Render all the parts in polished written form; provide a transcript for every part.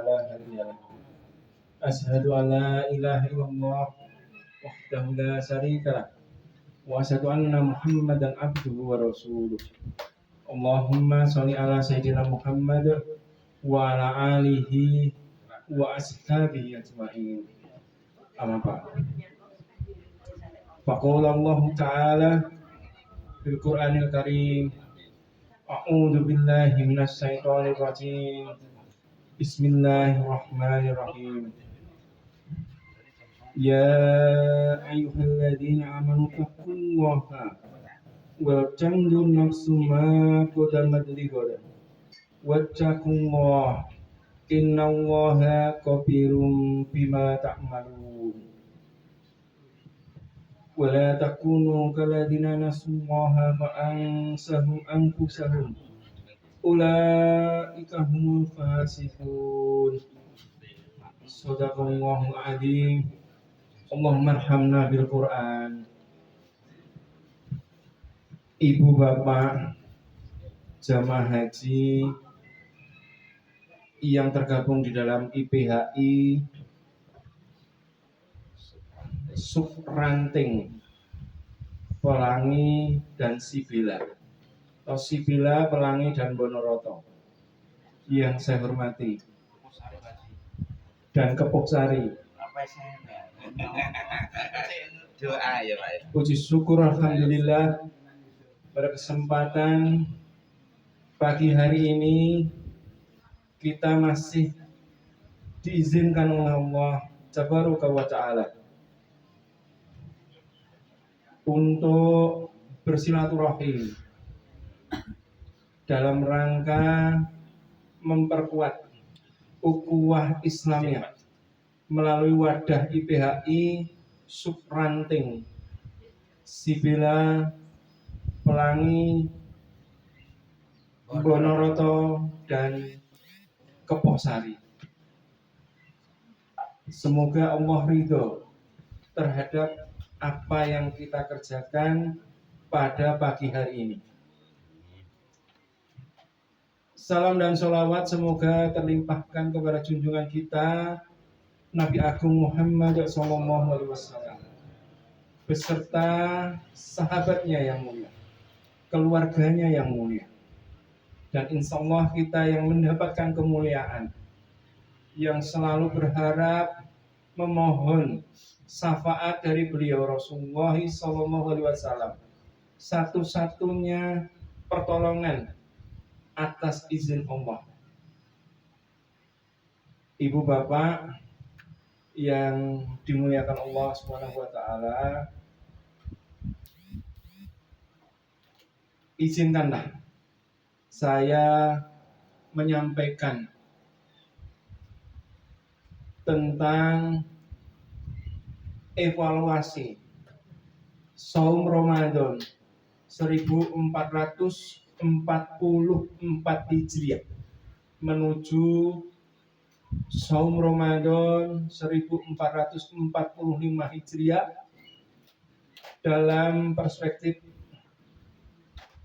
فلا هادي له أشهد أن لا إله إلا الله وحده لا شريك له وأشهد أن محمدا عبده ورسوله اللهم صل على سيدنا محمد وعلى آله وأصحابه أجمعين أما بعد فقال الله تعالى في القرآن الكريم أعوذ بالله من الشيطان الرجيم بسم الله الرحمن الرحيم يا أيها الذين آمنوا اتقوا الله ولتنظر نفس ما قدمت لغد واتقوا الله إن الله خبير بما تعملون ولا تكونوا كالذين نسوا الله فأنساهم أنفسهم أولئك هم الفاسقون صدق الله العظيم اللهم ارhamna bil Quran. Ibu bapak jamaah haji yang tergabung di dalam IPHI Subranting Pelangi dan Sibila atau Sibila, Pelangi dan Bonoroto yang saya hormati dan Kepoksari. Doa ya Pak. Puji syukur alhamdulillah pada kesempatan pagi hari ini kita masih diizinkan oleh Allah Tabaraka wa Ta'ala untuk bersilaturahim dalam rangka memperkuat ukhuwah Islamiyah melalui wadah IPHI Subranting Sibila, Pelangi, Bonoroto dan Kepoksari. Semoga Allah ridho terhadap apa yang kita kerjakan pada pagi hari ini. Salam dan sholawat semoga terlimpahkan kepada junjungan kita Nabi Agung Muhammad SAW beserta sahabatnya yang mulia, keluarganya yang mulia, dan insya Allah kita yang mendapatkan kemuliaan, yang selalu berharap memohon syafaat dari beliau Rasulullah SAW, satu-satunya pertolongan atas izin Allah. Ibu bapak yang dimuliakan Allah Subhanahu wa Ta'ala, izinkanlah saya menyampaikan tentang evaluasi Shaum Ramadan 1444 Hijriah menuju Shaum Ramadan 1445 Hijriah dalam perspektif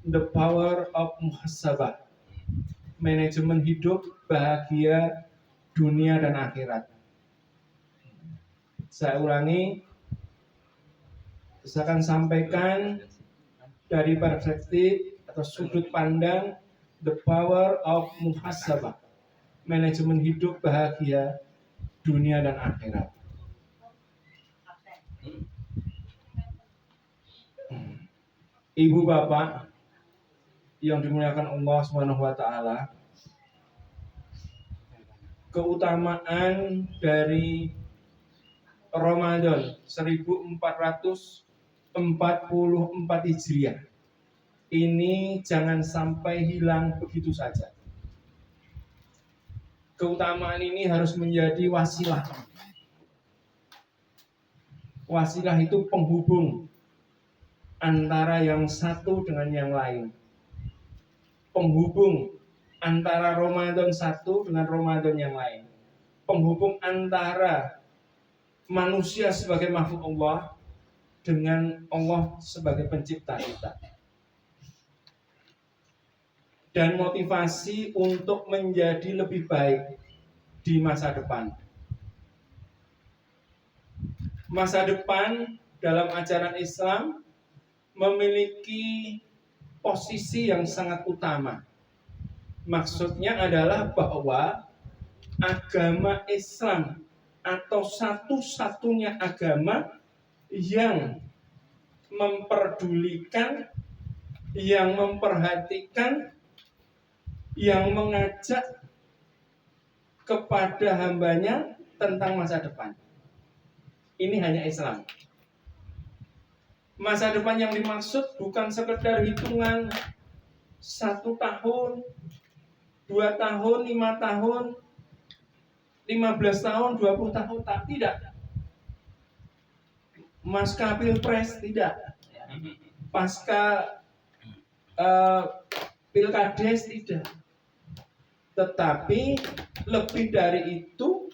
The Power of Muhasabah, manajemen hidup bahagia dunia dan akhirat. Saya ulangi, saya akan sampaikan dari perspektif atau sudut pandang The Power of Muhasabah, manajemen hidup bahagia dunia dan akhirat. Ibu bapak yang dimuliakan Allah Subhanahu wa Ta'ala, keutamaan dari Ramadan 1444 Hijriah ini jangan sampai hilang begitu saja. Keutamaan ini harus menjadi wasilah. Wasilah itu penghubung antara yang satu dengan yang lain. Penghubung antara Ramadan satu dengan Ramadan yang lain. Penghubung antara manusia sebagai makhluk Allah dengan Allah sebagai pencipta kita. Dan motivasi untuk menjadi lebih baik di masa depan. Masa depan dalam ajaran Islam memiliki posisi yang sangat utama. Maksudnya adalah bahwa agama Islam atau satu-satunya agama yang memperdulikan, yang memperhatikan, yang mengajak kepada hambanya tentang masa depan. Ini hanya Islam. Masa depan yang dimaksud bukan sekedar hitungan 1 tahun, 2 tahun, 5 tahun, 15 tahun, 20 tahun, tidak. Pasca pilpres, tidak. Pasca pilkades, tidak. Tetapi lebih dari itu,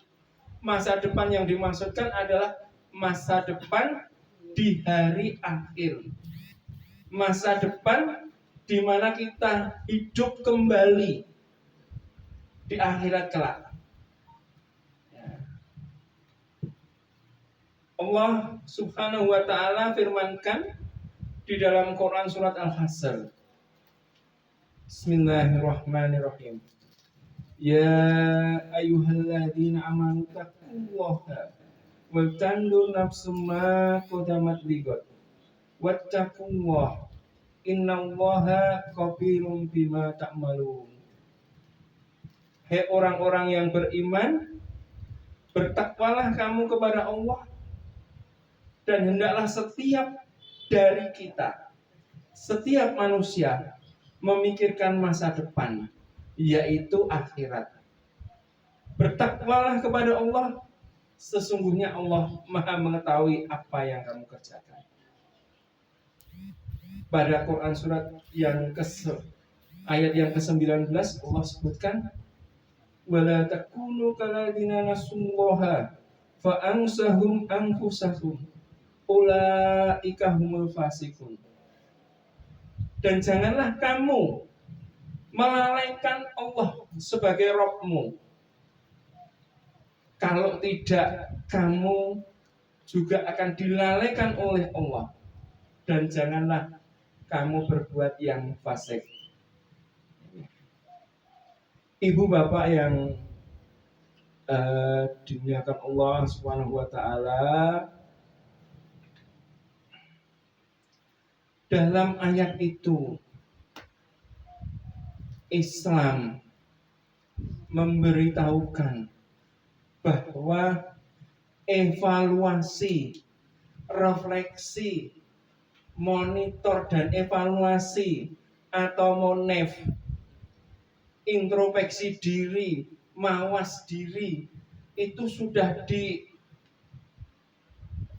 masa depan yang dimaksudkan adalah masa depan di hari akhir. Masa depan di mana kita hidup kembali di akhirat kelak. Allah Subhanahu wa ta'ala firmankan di dalam Quran surat Al-Hasr. Bismillahirrahmanirrahim. Ya ayyuhalladzina amanu taqullaha wal tandur nafsum ma qaddamat ligat wattaqullaha innallaha khabirum bima ta'malun. Hai orang-orang yang beriman, bertakwalah kamu kepada Allah, dan hendaklah setiap dari kita, setiap manusia memikirkan masa depan, yaitu akhirat. Bertakwalah kepada Allah, sesungguhnya Allah Maha mengetahui apa yang kamu kerjakan. Pada Quran surat yang ayat yang ke-19 Allah sebutkan, wala takunu kaladzina nasullaha fa ansahum anfusahum ulaika humul fasikun. Dan janganlah kamu melalaikan Allah sebagai Rabbmu. Kalau tidak, kamu juga akan dilalaikan oleh Allah. Dan janganlah kamu berbuat yang fasik. Ibu bapak yang dimuliakan Allah Subhanahu wa ta'ala, dalam ayat itu Islam memberitahukan bahwa evaluasi, refleksi, monitor dan evaluasi atau monef, introspeksi diri, mawas diri, itu sudah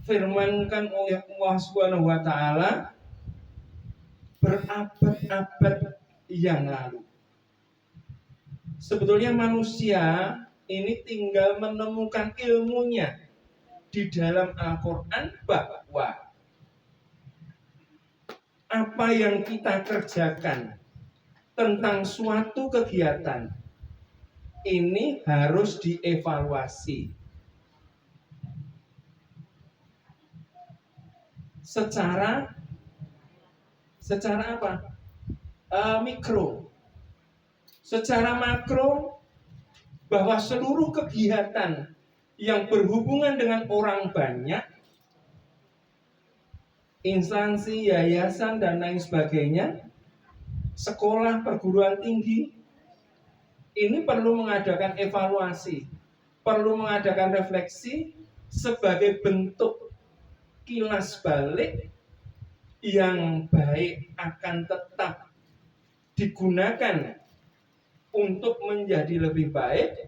difirmankan oleh Allah Subhanahu wa ta'ala berabad-abad yang lalu. Sebetulnya manusia ini tinggal menemukan ilmunya di dalam Al-Quran bahwa apa yang kita kerjakan tentang suatu kegiatan ini harus dievaluasi secara apa? Mikro. Secara makro, bahwa seluruh kegiatan yang berhubungan dengan orang banyak, instansi, yayasan, dan lain sebagainya, sekolah, perguruan tinggi, ini perlu mengadakan evaluasi, perlu mengadakan refleksi sebagai bentuk kilas balik yang baik akan tetap digunakan untuk menjadi lebih baik,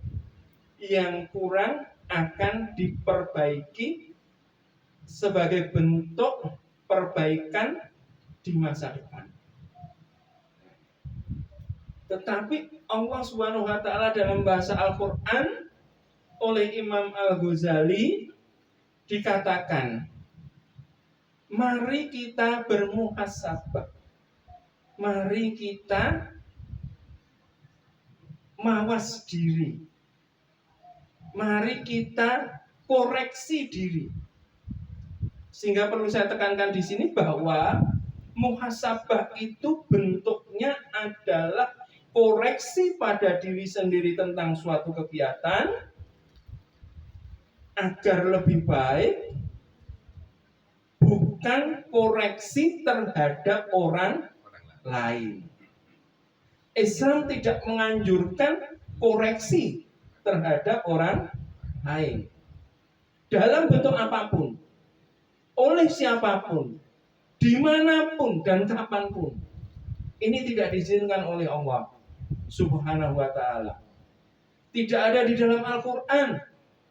yang kurang akan diperbaiki sebagai bentuk perbaikan di masa depan. Tetapi Allah Subhanahu wa ta'ala dalam bahasa Al-Quran oleh Imam Al-Ghazali dikatakan, mari kita bermuhasabah, mari kita mawas diri. Mari kita koreksi diri. Sehingga perlu saya tekankan di sini bahwa muhasabah itu bentuknya adalah koreksi pada diri sendiri tentang suatu kegiatan agar lebih baik, bukan koreksi terhadap orang lain. Islam tidak menganjurkan koreksi terhadap orang lain dalam bentuk apapun, oleh siapapun, dimanapun dan kapanpun. Ini tidak diizinkan oleh Allah Subhanahu wa ta'ala. Tidak ada di dalam Al-Quran,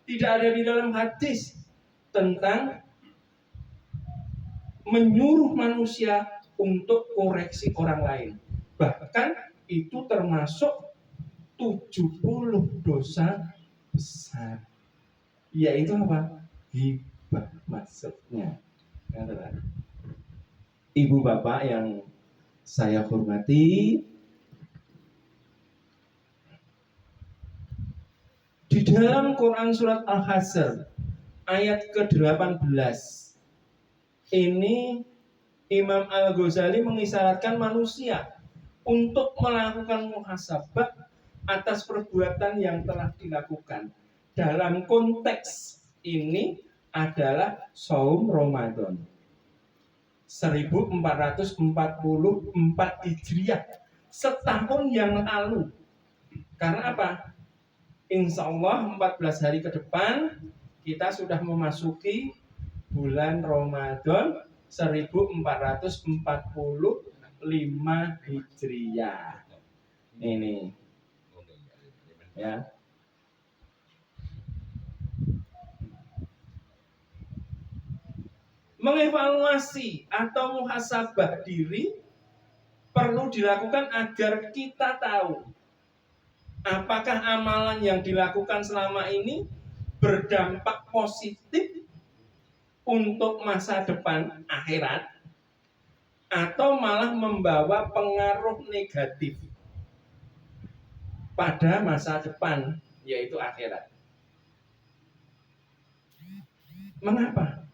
tidak ada di dalam hadis tentang menyuruh manusia untuk koreksi orang lain. Bahkan itu termasuk 70 dosa besar. Yaitu apa? Hibah maksudnya. Ibu bapak yang saya hormati, di dalam Quran surat Al-Hasr ayat ke-18 ini Imam Al-Ghazali mengisyaratkan manusia untuk melakukan muhasabah atas perbuatan yang telah dilakukan. Dalam konteks ini adalah saum Ramadan 1444 Hijriah, setahun yang lalu. Karena apa? Insya Allah 14 hari ke depan kita sudah memasuki bulan Ramadan 1445 Hijriah. Ini ya. Mengevaluasi atau muhasabah diri perlu dilakukan agar kita tahu apakah amalan yang dilakukan selama ini berdampak positif untuk masa depan akhirat atau malah membawa pengaruh negatif pada masa depan, yaitu akhirat. Mengapa?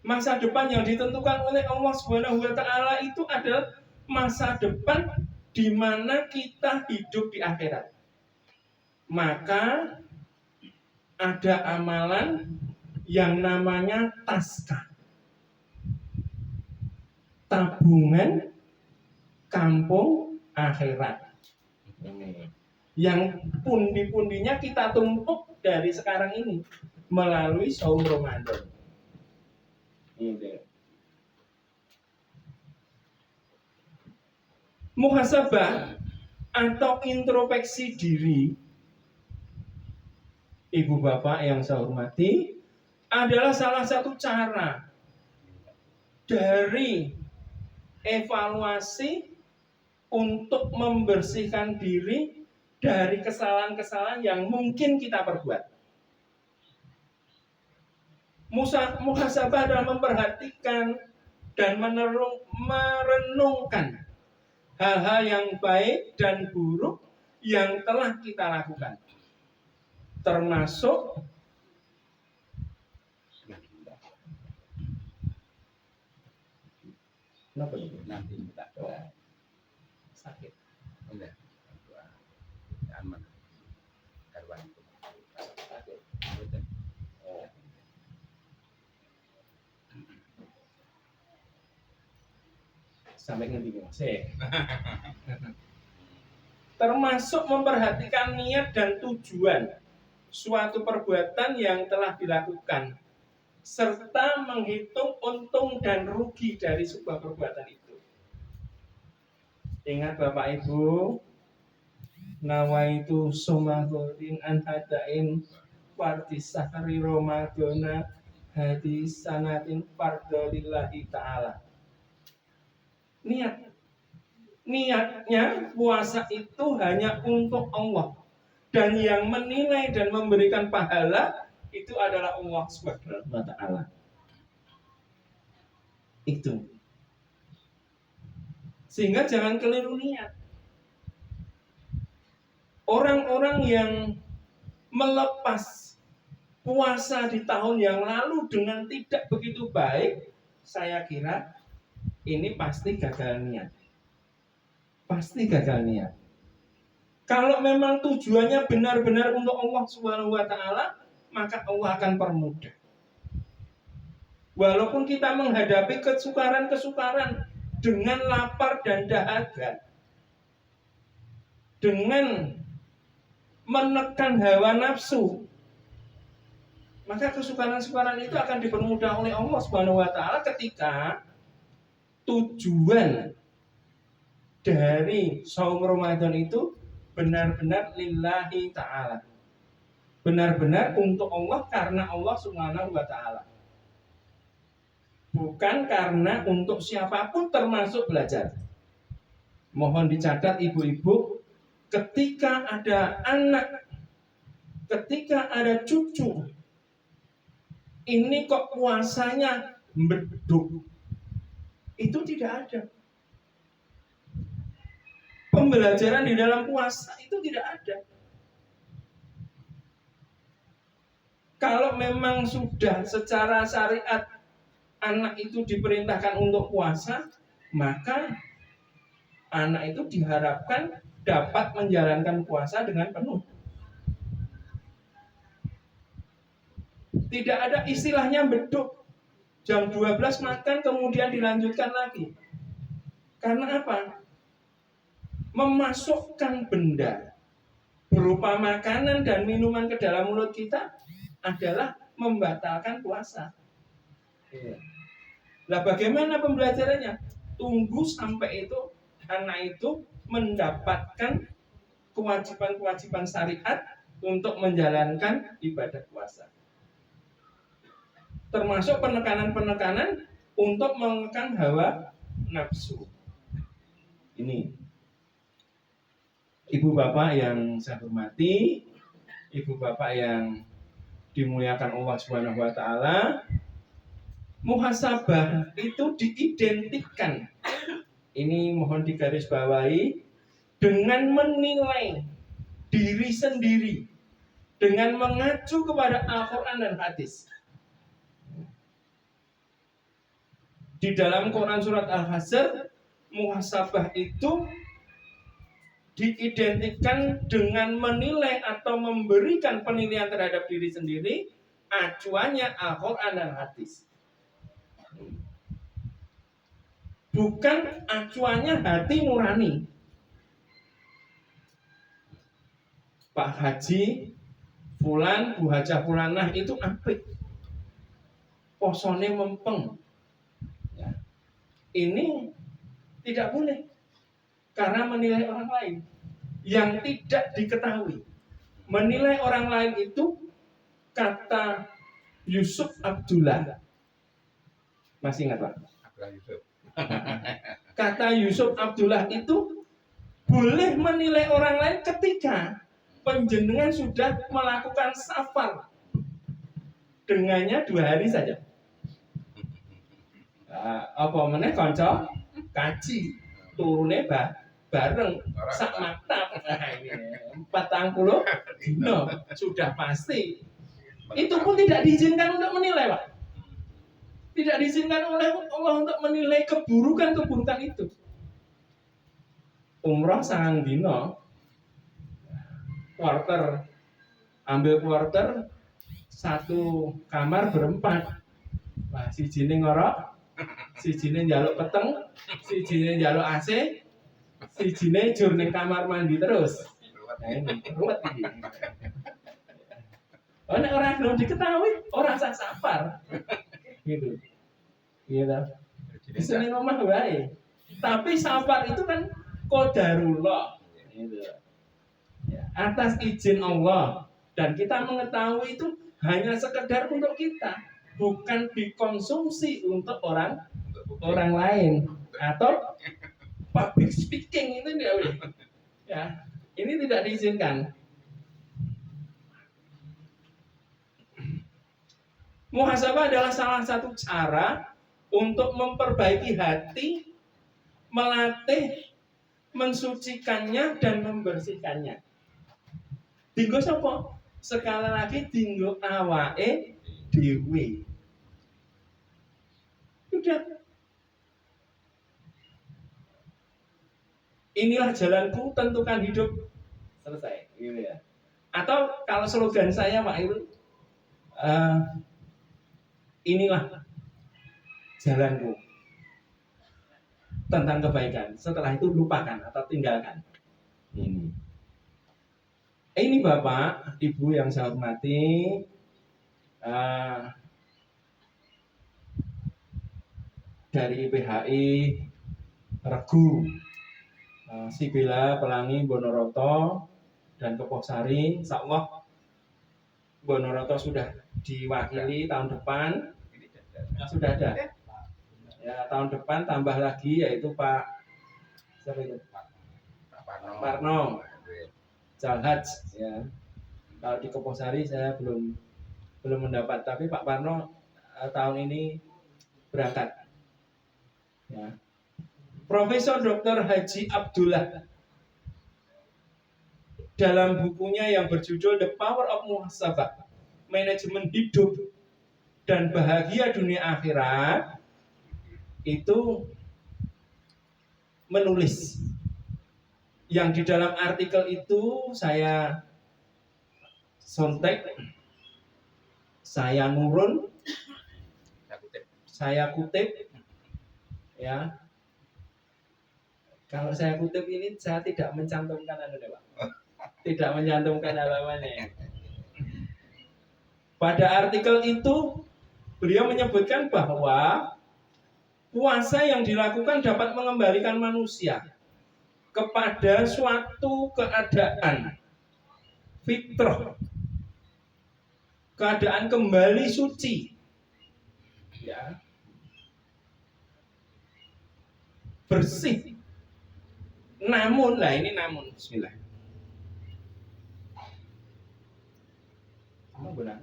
Masa depan yang ditentukan oleh Allah Subhanahu wa ta'ala itu adalah masa depan di mana kita hidup di akhirat. Maka ada amalan yang namanya taska, tabungan kampung akhirat. Ini yang pundi-pundinya kita tumpuk dari sekarang ini melalui saum Ramadan. Ini. Muhasabah atau introspeksi diri, ibu bapak yang saya hormati, adalah salah satu cara dari evaluasi untuk membersihkan diri dari kesalahan-kesalahan yang mungkin kita perbuat. Muhasabah adalah memperhatikan dan merenungkan hal-hal yang baik dan buruk yang telah kita lakukan, termasuk nanti minta doa sakit. enggak doa aman karwan sakit Sampai ngerti mas. Termasuk memperhatikan niat dan tujuan suatu perbuatan yang telah dilakukan, serta menghitung untung dan rugi dari sebuah perbuatan itu. Ingat Bapak Ibu, nawaitu sumahurin an hadain fardis sahri Ramadana hadis sanatin fardolillahi ta'ala. Niatnya puasa itu hanya untuk Allah, dan yang menilai dan memberikan pahala itu adalah Allah Subhanahu wa ta'ala. Itu. Sehingga jangan keliru niat. Orang-orang yang melepas puasa di tahun yang lalu dengan tidak begitu baik, saya kira ini pasti gagal niat. Pasti gagal niat. Kalau memang tujuannya benar-benar untuk Allah Subhanahu wa taala, maka Allah akan permudah. Walaupun kita menghadapi kesukaran-kesukaran dengan lapar dan dahaga, dengan menekan hawa nafsu, maka kesukaran-kesukaran itu akan dipermudah oleh Allah Subhanahu wa taala ketika tujuan dari saum Ramadan itu benar-benar lillahi ta'ala. Benar-benar untuk Allah karena Allah Subhanahu wa taala. Bukan karena untuk siapapun termasuk belajar. Mohon dicatat ibu-ibu, ketika ada anak, ketika ada cucu, ini kok puasanya beduk, itu tidak ada. Pembelajaran di dalam puasa itu tidak ada. Kalau memang sudah secara syariat anak itu diperintahkan untuk puasa, maka anak itu diharapkan dapat menjalankan puasa dengan penuh. Tidak ada istilahnya beduk. Jam 12 makan kemudian dilanjutkan lagi. Karena apa? Memasukkan benda berupa makanan dan minuman ke dalam mulut kita adalah membatalkan puasa. Nah, bagaimana pembelajarannya? Tunggu sampai itu anak itu mendapatkan kewajiban-kewajiban syariat untuk menjalankan ibadah puasa. Termasuk penekanan-penekanan untuk mengekang hawa nafsu. Ini Ibu bapak yang saya hormati, ibu bapak yang dimuliakan Allah Subhanahu wa taala, muhasabah itu diidentikan. Ini mohon digarisbawahi dengan menilai diri sendiri dengan mengacu kepada Al-Qur'an dan hadis. Di dalam Quran surat Al-Hasr, muhasabah itu diidentikan dengan menilai atau memberikan penilaian terhadap diri sendiri, acuannya Al-Quran dan hadis. Bukan acuannya hati nurani. Pak Haji Fulan, Bu Hajah Fulanah itu apik, posone mempeng. Ya. Ini tidak boleh. Karena menilai orang lain yang tidak diketahui. Menilai orang lain itu kata Yusuf Abdullah. Masih ingat Pak? Kata Yusuf Abdullah itu boleh menilai orang lain ketika panjenengan sudah melakukan safar. Dengannya 2 hari saja. Apa meneh kanca kaji turune bareng sak maktab. Nah, ini 40 dino sudah pasti. Itu pun tidak diizinkan untuk menilai, Pak. Tidak diizinkan oleh Allah untuk menilai keburukan-keburukan itu. Umroh sangang dino, ambil quarter, 1 kamar berempat. Wah, sijine ngorok, sijine njaluk peteng, sijine njaluk AC, sijine jur ning kamar mandi terus. Nah, ini ruwet iki. Oh, nek ora belum diketahui, ora sah safar. Gitu. Gitu. Bisa ning omah wae. Tapi safar itu kan qadarullah. Gitu. Ya, atas izin Allah, dan kita mengetahui itu hanya sekedar untuk kita, bukan dikonsumsi untuk orang lain atau public speaking itu tidak boleh. Ya, ini tidak diizinkan. Muhasabah adalah salah satu cara untuk memperbaiki hati, melatih, mensucikannya dan membersihkannya. Dinggo sapa? sekali lagi dinggo awake dhewe. Udah. Inilah jalanku, tentukan hidup. Selesai, gitu ya. Atau kalau slogan saya Pak itu, inilah jalanku tentang kebaikan. Setelah itu lupakan atau tinggalkan. Ini Bapak, Ibu yang saya hormati, dari IPHI Regu, Sibila, Pelangi, Bonoroto, dan Keposari. Insya Allah Bonoroto sudah diwakili tahun depan. Sudah ada. Ya, tahun depan tambah lagi yaitu Pak siapa itu? Pak Parno. Jalhaj ya. Kalau di Keposari saya belum mendapat, tapi Pak Parno tahun ini berangkat. Ya. Profesor Dr. Haji Abdullah dalam bukunya yang berjudul The Power of Muhasabah, Manajemen Hidup dan Bahagia Dunia Akhirat, itu menulis yang di dalam artikel itu saya sontek, saya nurun, saya kutip, ya. Kalau saya kutip ini saya tidak mencantumkan Pak. Tidak mencantumkan halamannya. Pada artikel itu beliau menyebutkan bahwa puasa yang dilakukan dapat mengembalikan manusia kepada suatu keadaan fitrah, keadaan kembali suci, ya, bersih. Namun, Bismillah. Kamu benar.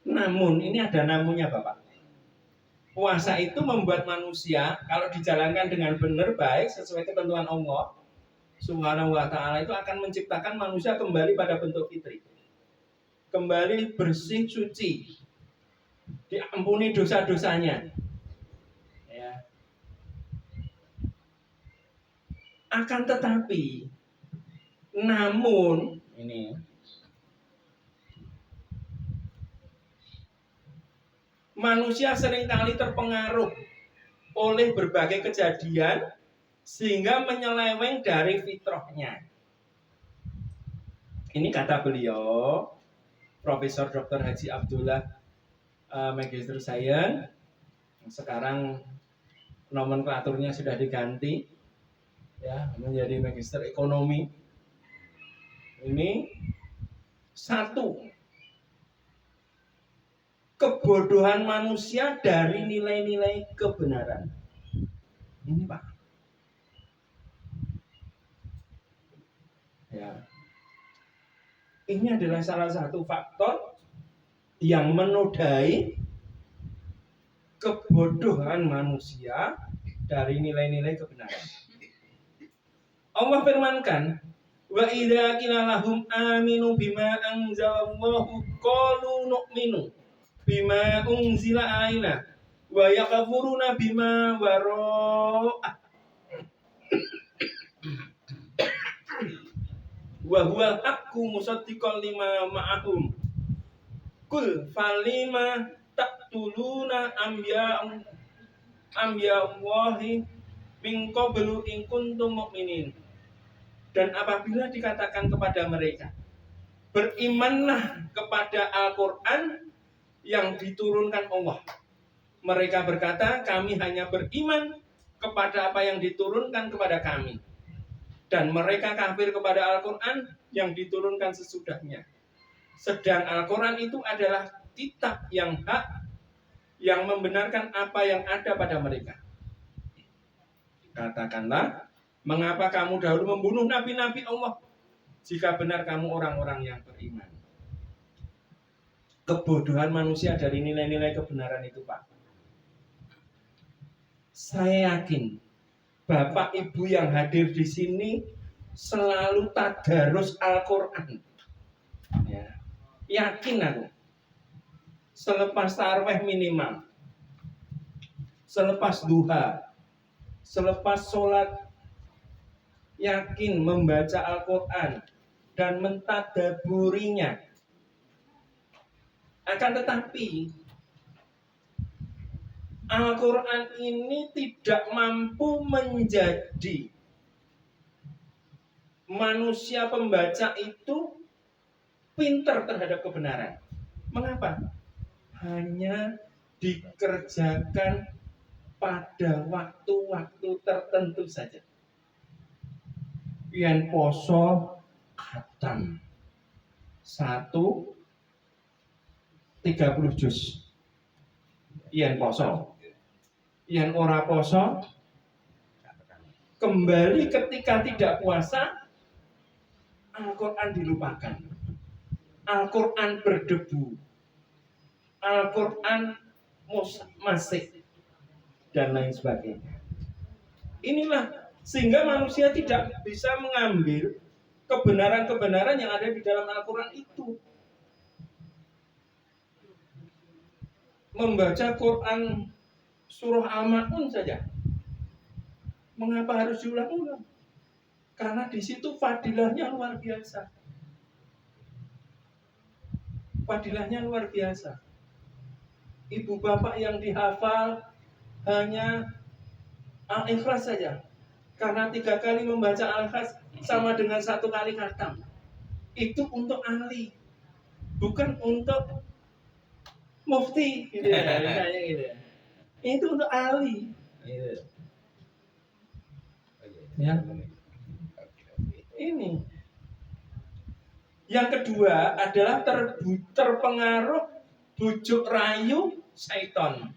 Namun, ini ada namunnya Bapak. Puasa itu membuat manusia kalau dijalankan dengan benar, baik, sesuai ketentuan Allah Subhanahu wa ta'ala, itu akan menciptakan manusia kembali pada bentuk fitri, kembali bersih suci, diampuni dosa-dosanya, ya. Akan tetapi, namun ini manusia seringkali terpengaruh oleh berbagai kejadian sehingga menyeleweng dari fitrahnya. Ini kata beliau, Profesor Dr. Haji Abdullah, Magister Sains. Sekarang nomenklaturnya sudah diganti, ya, menjadi Magister Ekonomi. Ini satu, kebodohan manusia dari nilai-nilai kebenaran. Ini Pak. Ya. Ini adalah salah satu faktor yang menodai kebodohan manusia dari nilai-nilai kebenaran. Allah firmankan, wa idza qila lahum aminu bima anzalallahu qalu nu'minu bima unzila alaina wa yakfuruna bima wara'ah wa huwal haqqu musaddiqan lima ma'ahum kul falima taqtuluna Allahi min qablu in kuntum mu'minin. Dan apabila dikatakan kepada mereka, berimanlah kepada Al-Quran yang diturunkan Allah, mereka berkata, kami hanya beriman kepada apa yang diturunkan kepada kami. Dan mereka kafir kepada Al-Quran yang diturunkan sesudahnya. Sedang Al-Quran itu adalah kitab yang hak, yang membenarkan apa yang ada pada mereka. Katakanlah, mengapa kamu dahulu membunuh nabi-nabi Allah, jika benar kamu orang-orang yang beriman. Kebodohan manusia dari nilai-nilai kebenaran itu Pak. Saya yakin Bapak Ibu yang hadir di sini selalu tadarus Al-Quran. Ya. Yakin aku. Selepas tarawih minimal, selepas duha, selepas sholat, yakin membaca Al-Quran dan mentadaburinya. Akan tetapi Al-Quran ini tidak mampu menjadi manusia pembaca itu pinter terhadap kebenaran. Mengapa? Hanya dikerjakan pada waktu-waktu tertentu saja. Yen poso khatam 30 juz. Yen poso. Yen ora poso kembali ketika tidak puasa Al-Quran dilupakan. Al-Quran berdebu. Al-Quran masih dan lain sebagainya. Inilah sehingga manusia tidak bisa mengambil kebenaran-kebenaran yang ada di dalam Al-Quran itu. Membaca Quran surah Al-Ma'un saja. Mengapa harus diulang-ulang? Karena di situ fadilahnya luar biasa. Fadilahnya luar biasa. Ibu bapak yang dihafal hanya Al-Ikhlas saja. Karena 3 kali membaca Al-Ikhlas sama dengan 1 kali khatam. Itu untuk ahli, bukan untuk mufti gitu ya, misalnya gitu ya. Itu untuk ahli. Gitu. Ya. Ini. Yang kedua adalah terpengaruh bujuk rayu syaitan.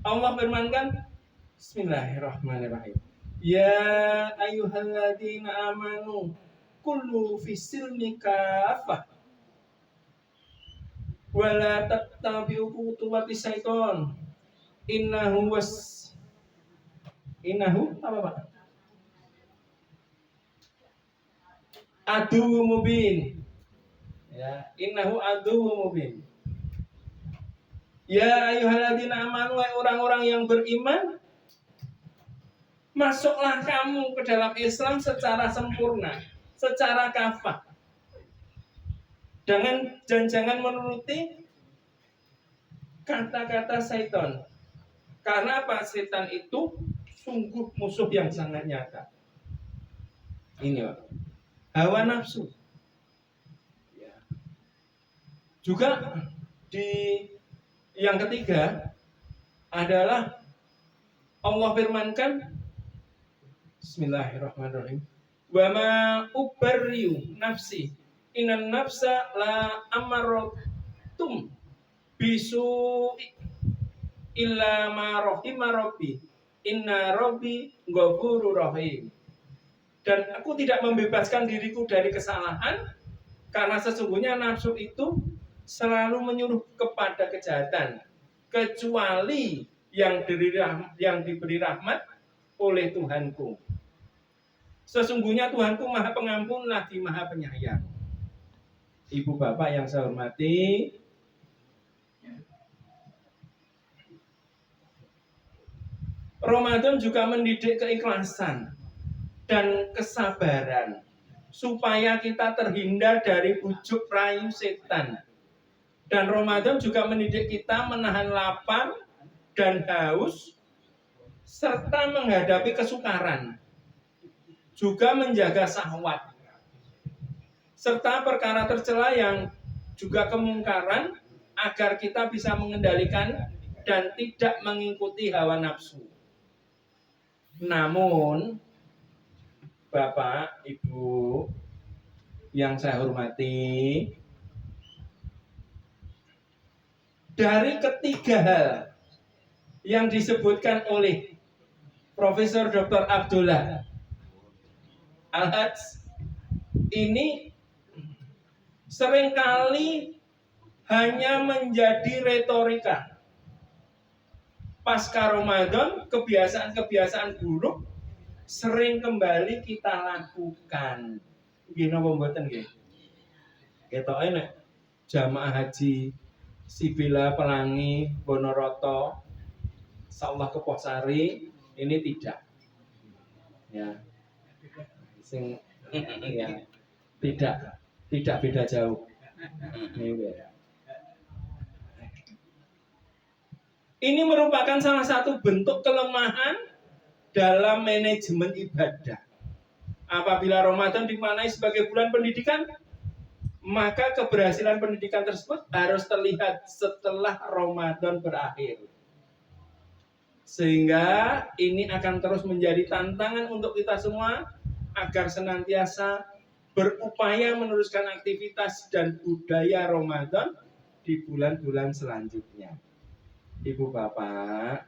Allah firmankan, Bismillahirrahmanirrahim. Ya ayyuhalladzina amanu kullu fisilmi kafah wala tattabi'u khutuwati syaitan innahu apa Pak? Adu mubin. Ya, innahu adu mubin. Ya ayyuhalladzina amanu, orang-orang yang beriman, masuklah kamu ke dalam Islam secara sempurna, secara kafah. Jangan menuruti kata-kata syaitan. Karena apa? Setan itu sungguh musuh yang sangat nyata. Ini Pak. Hawa nafsu. Ya. Juga di yang ketiga adalah Allah firmankan, Bismillahirrahmanirrahim. Wa ma ubarriu nafsi inan nafsa la amaratum bisu illa ma rahima rabbi inna rabbi ghafurur rahim. Dan aku tidak membebaskan diriku dari kesalahan karena sesungguhnya nafsu itu selalu menyuruh kepada kejahatan kecuali yang diberi rahmat oleh Tuhanku. Sesungguhnya Tuhanku Maha Pengampun lagi Maha Penyayang. Ibu bapak yang saya hormati, Ramadan juga mendidik keikhlasan dan kesabaran supaya kita terhindar dari bujuk rayu setan. Dan Ramadan juga mendidik kita menahan lapar dan haus serta menghadapi kesukaran. Juga menjaga syahwat. Serta perkara tercela yang juga kemungkaran agar kita bisa mengendalikan dan tidak mengikuti hawa nafsu. Namun Bapak, Ibu yang saya hormati, dari ketiga hal yang disebutkan oleh Profesor Dr. Abdullah Al-Hajj ini seringkali hanya menjadi retorika. pasca Ramadan kebiasaan-kebiasaan buruk sering kembali kita lakukan. Nggih napa mboten nggih? Ketoke nek jamaah haji Sibila Pelangi Bonoroto Sawah Keposari ini tidak. Ya. Sing ya tidak beda jauh. Ini merupakan salah satu bentuk kelemahan dalam manajemen ibadah. Apabila Ramadan dimaknai sebagai bulan pendidikan, maka keberhasilan pendidikan tersebut harus terlihat setelah Ramadan berakhir. Sehingga ini akan terus menjadi tantangan untuk kita semua agar senantiasa berupaya meneruskan aktivitas dan budaya Ramadan di bulan-bulan selanjutnya. Ibu Bapak,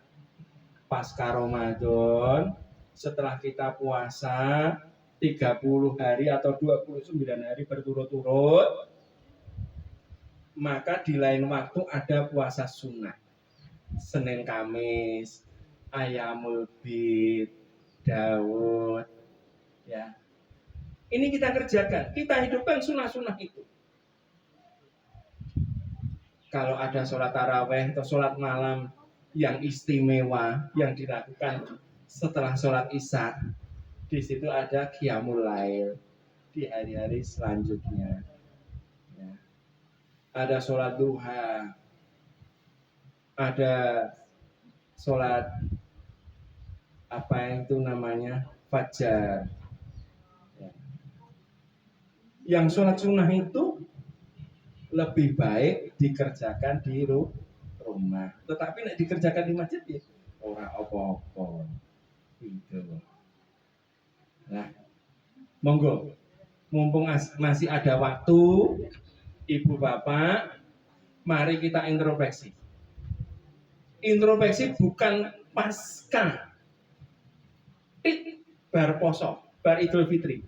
pasca Ramadan, setelah kita puasa 30 hari atau 29 hari berturut-turut, maka di lain waktu ada puasa sunnah. Senin Kamis, Ayamul Bid, Daud, ya. Ini kita kerjakan, kita hidupkan sunnah-sunnah itu. Kalau ada sholat taraweh atau sholat malam yang istimewa yang dilakukan setelah sholat isya, di situ ada qiyamul lail di hari-hari selanjutnya. Ya. Ada sholat duha, ada sholat apa yang itu namanya fajar. Ya. Yang sholat sunnah itu lebih baik dikerjakan di rumah. Tetapi nek dikerjakan di masjid ya ora apa-apa. Gitu. Nah, monggo. Mumpung masih ada waktu, Ibu Bapak, mari kita introspeksi. Introspeksi bukan pasca bar poso, bar Idul Fitri.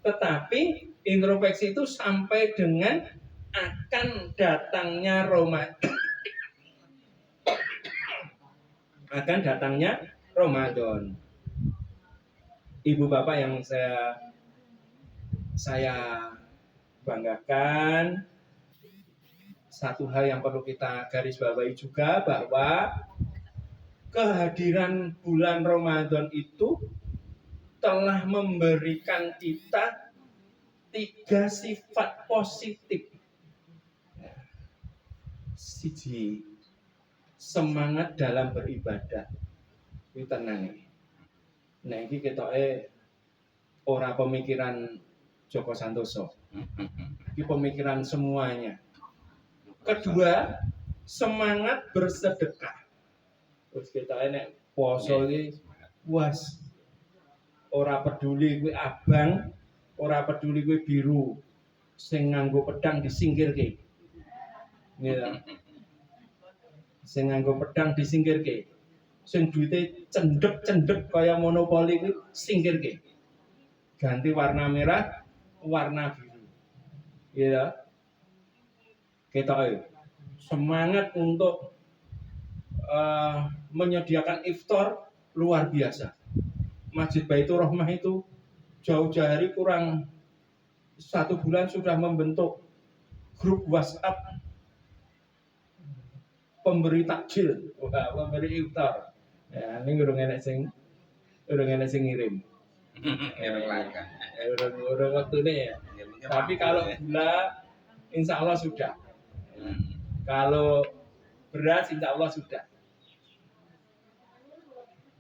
Tetapi introspeksi itu sampai dengan akan datangnya Ramadan. Akan datangnya Ramadan. Ibu Bapak yang saya banggakan, satu hal yang perlu kita garis bawahi juga bahwa kehadiran bulan Ramadan itu telah memberikan kita 3 sifat positif. Siji, semangat dalam beribadah. Itu tenang ini. Nah ini ketoke ora pemikiran Joko Santoso. Ini pemikiran semuanya. Kedua, semangat bersedekah. Terus kita nek poso iki was ora peduli kuwi abang, ora peduli kuwi biru. Sing nganggo pedang disingkirke. Nggih. Sing nganggo pedang disingkirke. Sing duwite cendhek-cendhek kaya monopoli kuwi singkirke. Ganti warna merah, warna biru. Ya. Kita semangat untuk menyediakan iftar luar biasa. Masjid Baitur Rahmah itu jauh-jauh hari kurang 1 bulan sudah membentuk grup WhatsApp pemberi takjil, pemberi iftar. Ya, ini urung enek sing ngirim. Urung waktune ya. Tapi kalau gula insya Allah sudah. Kalau beras insya Allah sudah.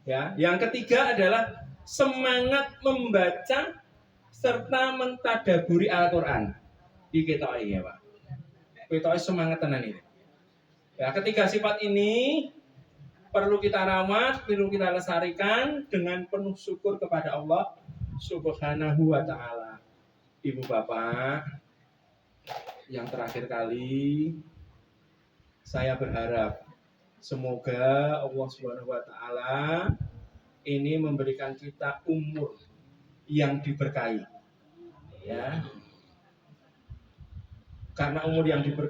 Ya, yang ketiga adalah semangat membaca serta mentadaburi Al-Qur'an. Iki ketoke ya, Pak. Ketoke semangat tenan ini. Ya, ketiga sifat ini perlu kita rawat, perlu kita lestarikan dengan penuh syukur kepada Allah Subhanahu wa taala. Ibu Bapak, yang terakhir kali saya berharap semoga Allah Subhanahu wa taala ini memberikan kita umur yang diberkahi. Ya. Karena umur yang diberkahi